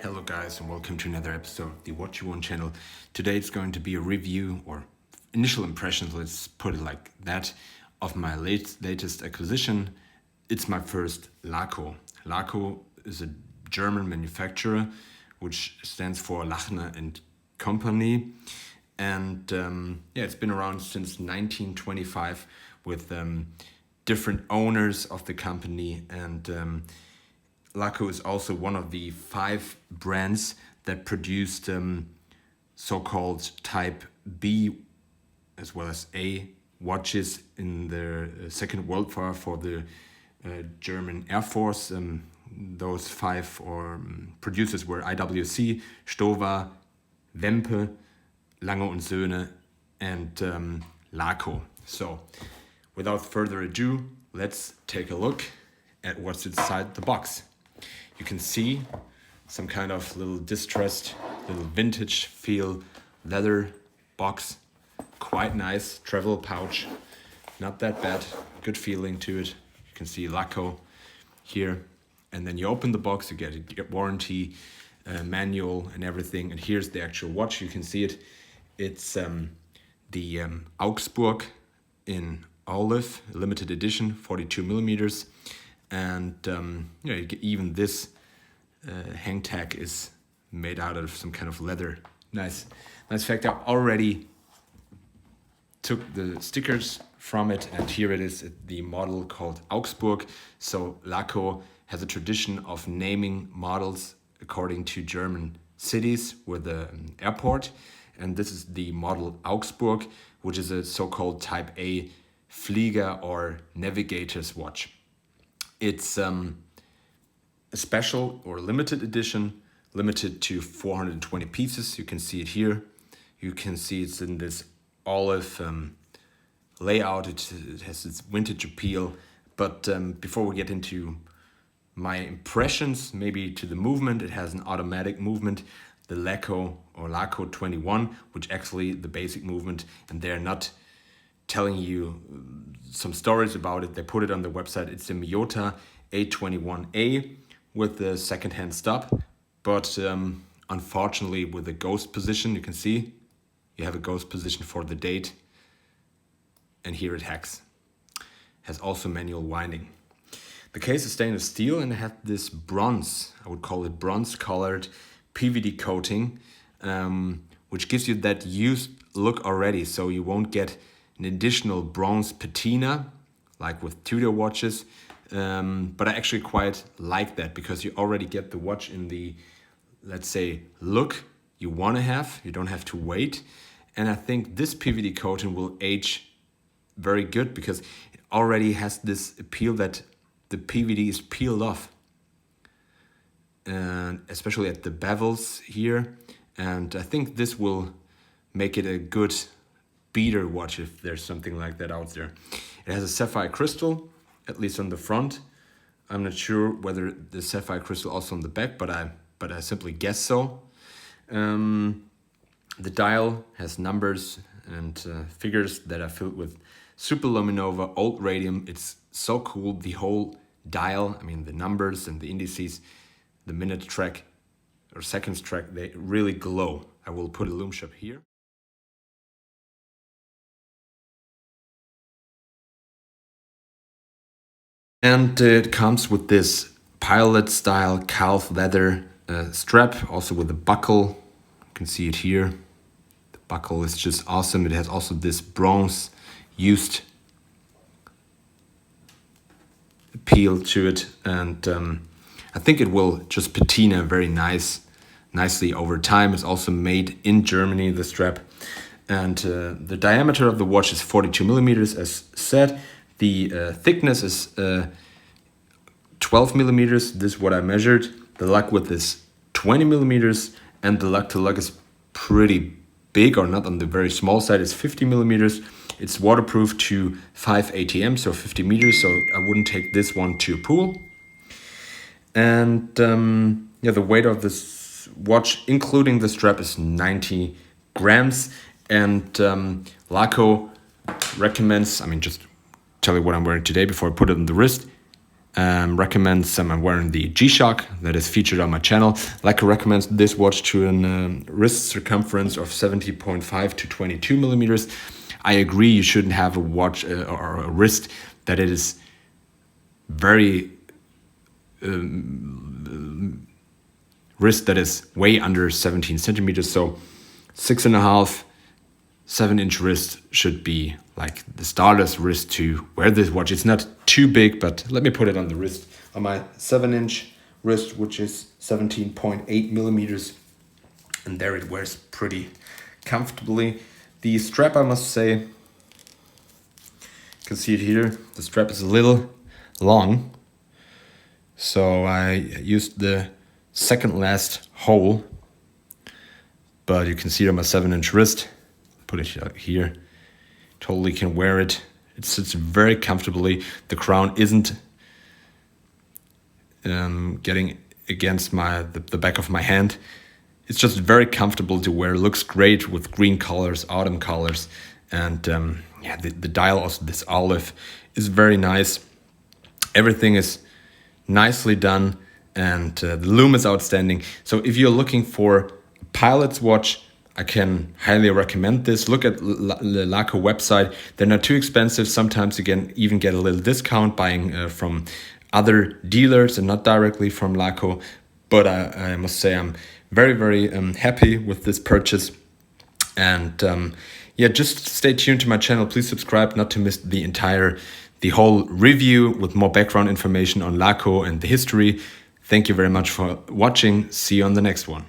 Hello guys and welcome to another episode of the What You Want channel. Today it's going to be a review or initial impressions, let's put it like that, of my latest acquisition. It's my first Laco. Laco is a German manufacturer which stands for Lachner and Company. And it's been around since 1925 with different owners of the company. And Laco is also one of the 5 brands that produced so-called Type B as well as A watches in the Second World War for the German Air Force. Those 5 producers were IWC, Stover, Wempe, Lange und Söhne, and Laco. So, without further ado, let's take a look at what's inside the box. You can see some kind of little distressed, little vintage feel leather box. Quite nice travel pouch. Not that bad. Good feeling to it. You can see Laco here. And then you open the box, you get warranty, manual and everything. And here's the actual watch. You can see it. It's the Augsburg in Oliv, limited edition, 42 millimeters. And even this hang tag is made out of some kind of leather. Nice fact. I already took the stickers from it, and here it is, the model called Augsburg. So Laco has a tradition of naming models according to German cities with an airport, and this is the model Augsburg, which is a so-called Type A Flieger or navigator's watch. It's a special or limited edition, limited to 420 pieces. You can see it here. You can see it's in this olive layout. It has its vintage appeal. But before we get into my impressions, maybe to the movement, it has an automatic movement, the Laco or Laco 21, which actually the basic movement, and they're not telling you some stories about it. They put it on the website. It's the Miyota A21A with the second-hand stop, but unfortunately with the ghost position. You can see you have a ghost position for the date, and here it has also manual winding. The case is stainless steel and it has this bronze, I would call it bronze colored PVD coating, which gives you that used look already, so you won't get an additional bronze patina like with Tudor watches, but I actually quite like that because you already get the watch in the, let's say, look you want to have. You don't have to wait, and I think this PVD coating will age very good because it already has this appeal that the PVD is peeled off, and especially at the bevels here, and I think this will make it a good beater watch if there's something like that out there. It has a sapphire crystal, at least on the front. I'm not sure whether the sapphire crystal also on the back, but I simply guess so. The dial has numbers and figures that are filled with superluminova old radium. It's so cool. The whole dial, I mean the numbers and the indices, the minute track or seconds track, they really glow. I will put a lume shot here. And it comes with this pilot style calf leather strap, also with a buckle. You can see it here. The buckle is just awesome. It has also this bronze used appeal to it, and I think it will just patina very nicely over time. It's also made in Germany, the strap, and the diameter of the watch is 42 millimeters, as said. The thickness is 12 millimeters. This is what I measured. The lug width is 20 millimeters, and the lug to lug is pretty big, or not on the very small side. It's 50 millimeters. It's waterproof to 5 ATM, so 50 meters. So I wouldn't take this one to a pool. And the weight of this watch, including the strap, is 90 grams. And Laco recommends, just tell you what I'm wearing today before I put it on the wrist. recommends I'm wearing the G-Shock that is featured on my channel. Laco recommends this watch to a wrist circumference of 70.5 to 22 millimeters. I agree, you shouldn't have a watch or a wrist that it is very wrist that is way under 17 centimeters. So 6.5, 7-inch wrist should be like the starter's wrist to wear this watch. It's not too big, but let me put it on the wrist. On my 7-inch wrist, which is 17.8 millimeters, and there it wears pretty comfortably. The strap, I must say, you can see it here, the strap is a little long, so I used the second last hole, but you can see it on my 7-inch wrist. Put it here, totally can wear it. It sits very comfortably. The crown isn't getting against the back of my hand. It's just very comfortable to wear. Looks great with green colors, autumn colors, and the dial, also this Oliv, is very nice. Everything is nicely done, and the lume is outstanding. So if you're looking for a pilot's watch, I can highly recommend this. Look at the Laco website. They're not too expensive. Sometimes you can even get a little discount buying from other dealers and not directly from Laco. But I must say I'm very, very happy with this purchase. And just stay tuned to my channel. Please subscribe not to miss the whole review with more background information on Laco and the history. Thank you very much for watching. See you on the next one.